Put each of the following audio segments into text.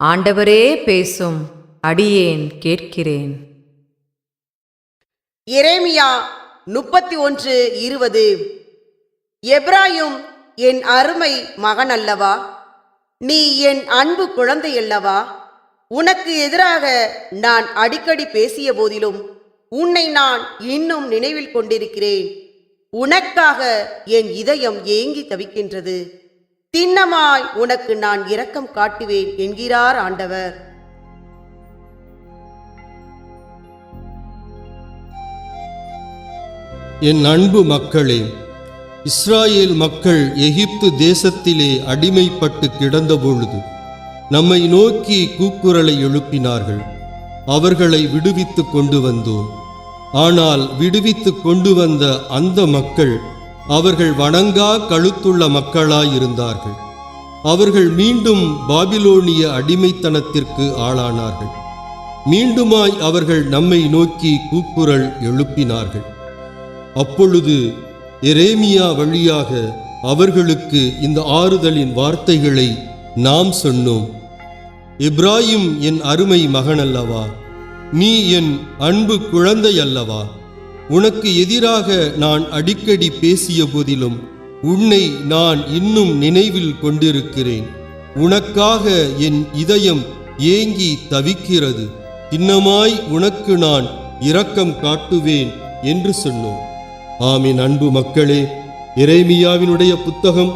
ஆண்டவரே பேசும், அடியேன் கேட்கிறேன். எரேமியா 31:20. எப்ராயும் என் அருமை மகன் அல்லவா? நீ என் அன்பு குழந்தையல்லவா? உனக்கு எதிராக நான் அடிக்கடி பேசிய போதிலும் உன்னை நான் இன்னும் நினைவில் கொண்டிருக்கிறேன். உனக்காக என் இதயம் ஏங்கி தவிக்கின்றது. திண்ணமாய் உனக்கு நான் இரக்கம் காட்டுவேன் என்கிறார் ஆண்டவர். என் அன்பு மக்களே, இஸ்ராயேல் மக்கள் எகிப்து தேசத்திலே அடிமைப்பட்டு கிடந்தபொழுது நம்மை நோக்கி கூக்குரலை எழுப்பினார்கள். அவர்களை விடுவித்து கொண்டு வந்தோம். ஆனால் விடுவித்து கொண்டு வந்த அந்த மக்கள் அவர்கள் வணங்கா கழுத்துள்ள மக்களாயிருந்தார்கள். அவர்கள் மீண்டும் பாபிலோனிய அடிமைத்தனத்திற்கு ஆளானார்கள். மீண்டுமாய் அவர்கள் நம்மை நோக்கி கூக்குரல் எழுப்பினார்கள். அப்பொழுது எரேமியா வழியாக அவர்களுக்கு இந்த ஆறுதலின் வார்த்தைகளை நாம் சொன்னோம். எப்ராயும் என் அருமை மகன் அல்லவா? நீ என் அன்பு குழந்தை அல்லவா? உனக்கு எதிராக நான் அடிக்கடி பேசிய போதிலும் உன்னை நான் இன்னும் நினைவில் கொண்டிருக்கிறேன். உனக்காக என் இதயம் ஏங்கி தவிக்கிறது. இன்னமாய் உனக்கு நான் இரக்கம் காட்டுவேன் என்று சொன்னோம். ஆமீன். அன்பு மக்களே, எரேமியாவினுடைய புத்தகம்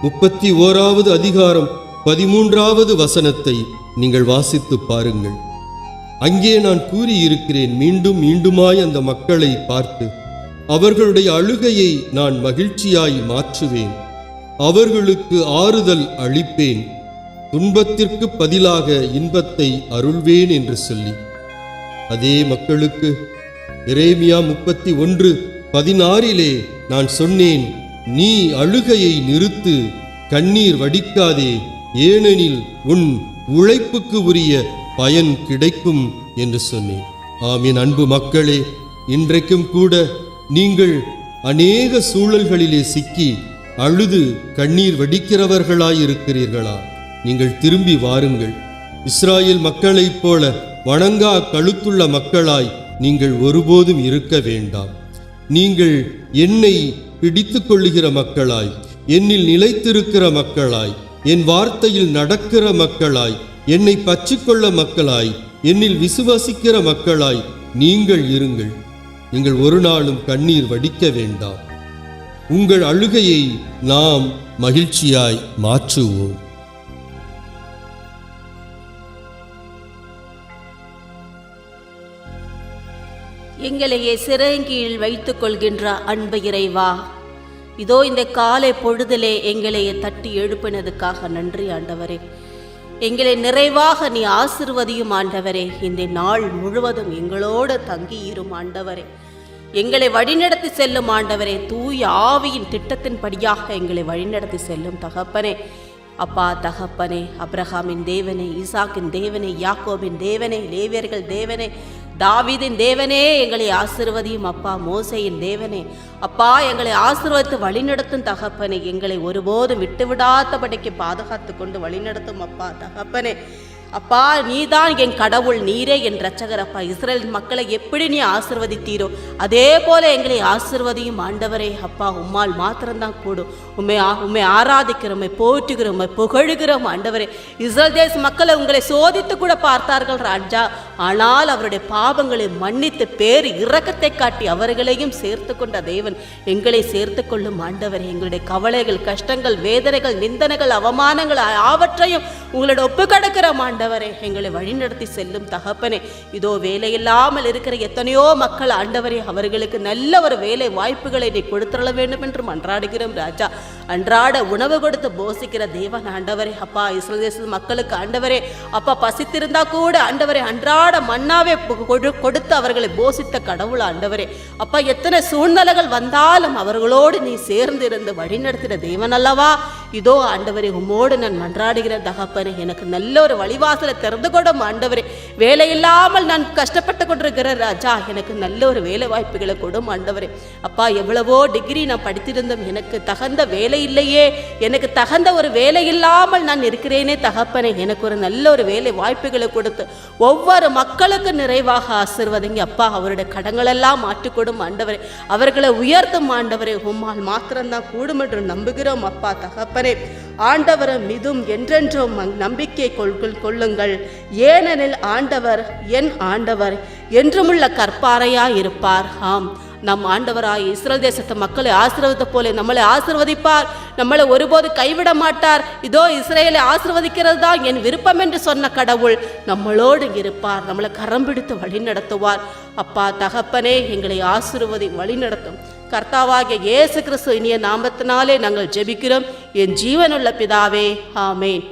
31வது அதிகாரம் 13வது வசனத்தை நீங்கள் வாசித்து பாருங்கள். அங்கே நான் கூறியிருக்கிறேன், மீண்டும் மீண்டுமாய் அந்த மக்களை பார்த்து அவர்களுடைய அழுகையை நான் மகிழ்ச்சியாய் மாற்றுவேன், அவர்களுக்கு ஆறுதல் அளிப்பேன், துன்பத்திற்கு பதிலாக இன்பத்தை அருள்வேன் என்று சொல்லி அதே மக்களுக்கு எரேமியா 31:16 நான் சொன்னேன், நீ அழுகையை நிறுத்து, கண்ணீர் வடிக்காதே, ஏனெனில் உன் உழைப்புக்கு உரிய பயன் கிடைக்கும் என்று சொன்னேன். ஆமீன். அன்பு மக்களே, இன்றைக்கும் கூட நீங்கள் அநேக சூழல்களிலே சிக்கி அழுது கண்ணீர் வடிக்கிறவர்களாயிருக்கிறீர்களா? நீங்கள் திரும்பி வாருங்கள். இஸ்ராயேல் மக்களைப் போல வணங்கா கழுத்துள்ள மக்களாய் நீங்கள் ஒருபோதும் இருக்க வேண்டாம். நீங்கள் என்னை பிடித்து கொள்ளுகிற மக்களாய், என்னில் நிலைத்திருக்கிற மக்களாய், என் வார்த்தையில் நடக்கிற மக்களாய், என்னை பற்றிக்கொள்ள மக்களாய், என்னில் விசுவாசிக்கிற மக்களாய் நீங்கள் இருங்கள். நீங்கள் ஒரு நாளும் கண்ணீர் வடிக்க வேண்டாம். உங்கள் அழுகையை நாம் மகிழ்ச்சியாய் மாற்றுவோம். எங்களையே சிறங்கீழ் வைத்துக் கொள்கின்ற அன்பு இறைவா, இதோ இந்த காலை பொழுதிலே எங்களையே தட்டி எழுப்பினதுக்காக நன்றி ஆண்டவரே. எங்களை நிறைவாக நீ ஆசிர்வதியும் ஆண்டவரே. இந்த நாள் முழுவதும் எங்களோடு தங்கியிரும் ஆண்டவரே. எங்களை வழிநடத்தி செல்லும் ஆண்டவரே. தூய ஆவியின் திட்டத்தின்படியாக எங்களை வழிநடத்தி செல்லும் தகப்பனே. அப்பா தகப்பனே, அப்ரஹாமின் தேவனே, ஈசாக்கின் தேவனே, யாக்கோபின் தேவனே, லேவியர்கள் தேவனே, தாவீதின் தேவனே, எங்களை ஆசீர்வதியும் அப்பா. மோசேயின் தேவனே, அப்பா எங்களை ஆசீர்வதித்து வழிநடத்தும் தகப்பனே. எங்களை ஒருபோதும் விட்டுவிடாதபடிக்கு பாதுகாத்து கொண்டு வழிநடத்தும் அப்பா தகப்பனே. அப்பா நீதான் என் கடவுள், நீரே என் இரட்சகர் அப்பா. இஸ்ரேல் மக்களை எப்படி நீ ஆசிர்வதித்தீரோ அதே போல எங்களை ஆசிர்வதியும் ஆண்டவரே. அப்பா உம்மால் மாத்திரம்தான் கூடும். உம்மை ஆராதிக்கிறோம், உம்மை போற்றுகிறோம், உம்மை புகழுகிறோம் ஆண்டவரே. இஸ்ரேல் தேச மக்களை உங்களை சோதித்து கூட பார்த்தார்கள் ராஜா. ஆனால் அவருடைய பாவங்களை மன்னித்து பேர் இரக்கத்தை காட்டி அவர்களையும் சேர்த்து கொண்ட தேவன் எங்களை சேர்த்து கொள்ளும் ஆண்டவரே. எங்களுடைய கவலைகள், கஷ்டங்கள், வேதனைகள், நிந்தனைகள், அவமானங்கள் யாவற்றையும் உங்களோட ஒப்புக்கொடுக்கிறோம் ஆண்டவரே. எங்களை வழிநடத்தி செல்லும் தகப்பனே. இதோ வேலையில்லாமல் இருக்கிற எத்தனையோ மக்கள் ஆண்டவரே, அவர்களுக்கு நல்ல ஒரு வேலை வாய்ப்புகளை நீ கொடுத்துள்ள வேண்டும் என்று மன்றாடுகிறோம் ராஜா. அன்றாட உணவு கொடுத்து போசிக்கிற தேவன் ஆண்டவரே. அப்பா இஸ்ரேல் தேச மக்களுக்கு ஆண்டவரே, அப்பா பசித்திருந்தா கூட ஆண்டவரே அன்றாட மன்னாவே கொடுத்து அவர்களை போசித்த கடவுள் ஆண்டவரே. அப்பா எத்தனை சூழ்நிலைகள் வந்தாலும் அவர்களோடு நீ சேர்ந்து இருந்து வழிநடத்தின தேவன் அல்லவா. இதோ ஆண்டவரே உம்மோடு நான் மன்றாடுகிற தகப்பனே, எனக்கு நல்ல ஒரு வழிவாசலை திறந்து கொடும் ஆண்டவரே. வேலை இல்லாமல் நான் கஷ்டப்பட்டு கொண்டிருக்கிற ராஜா, எனக்கு நல்ல ஒரு வேலை வாய்ப்புகளை கொடும் ஆண்டவரே. அப்பா, எவ்வளவோ டிகிரி நான் படித்திருந்தோம், எனக்கு தகுந்த வேலை இல்லையே, எனக்கு தகுந்த ஒரு வேலை இல்லாமல் நான் இருக்கிறேனே தகப்பனே, எனக்கு ஒரு நல்ல ஒரு வேலை வாய்ப்புகளை கொடுத்து ஒவ்வொரு மக்களுக்கு நிறைவாக ஆசீர்வதிங்க அப்பா. அவருடைய கடங்களெல்லாம் மாற்றிக்கொடும் ஆண்டவரே, அவர்களை உயர்த்தும் ஆண்டவரே. உம்மால் மாத்திரம்தான் கூடும் என்று நம்புகிறோம் அப்பா தகப்பனே. ஆண்டவரை மிதும் என்றென்றும் நம்பிக்கை கொள்ளுங்கள், ஏனெனில் ஆண்டவர் என் ஆண்டவர் என்றுமுள்ள கற்பாறையாய் இருப்பார். ஆம், நம் ஆண்டவராய் இஸ்ரவேல் தேசத்து மக்களை ஆசீர்வதித்த போல நம்மளை ஆசீர்வதிப்பார், நம்மளை ஒருபோது கைவிட மாட்டார். இதோ இஸ்ரவேலை ஆசீர்வதிக்கிறது தான் என் விருப்பம் என்று சொன்ன கடவுள் நம்மளோடு இருப்பார், நம்மளை கரம் பிடித்து வழி நடத்துவார். அப்பா தகப்பனே, எங்களை ஆசீர்வதி வழி நடத்தும் கர்த்தாவாகிய இயேசு கிறிஸ்து இனிய நாமத்தினாலே நாங்கள் ஜெபிக்கிறோம் என் ஜீவனுள்ள பிதாவே, ஆமேன்.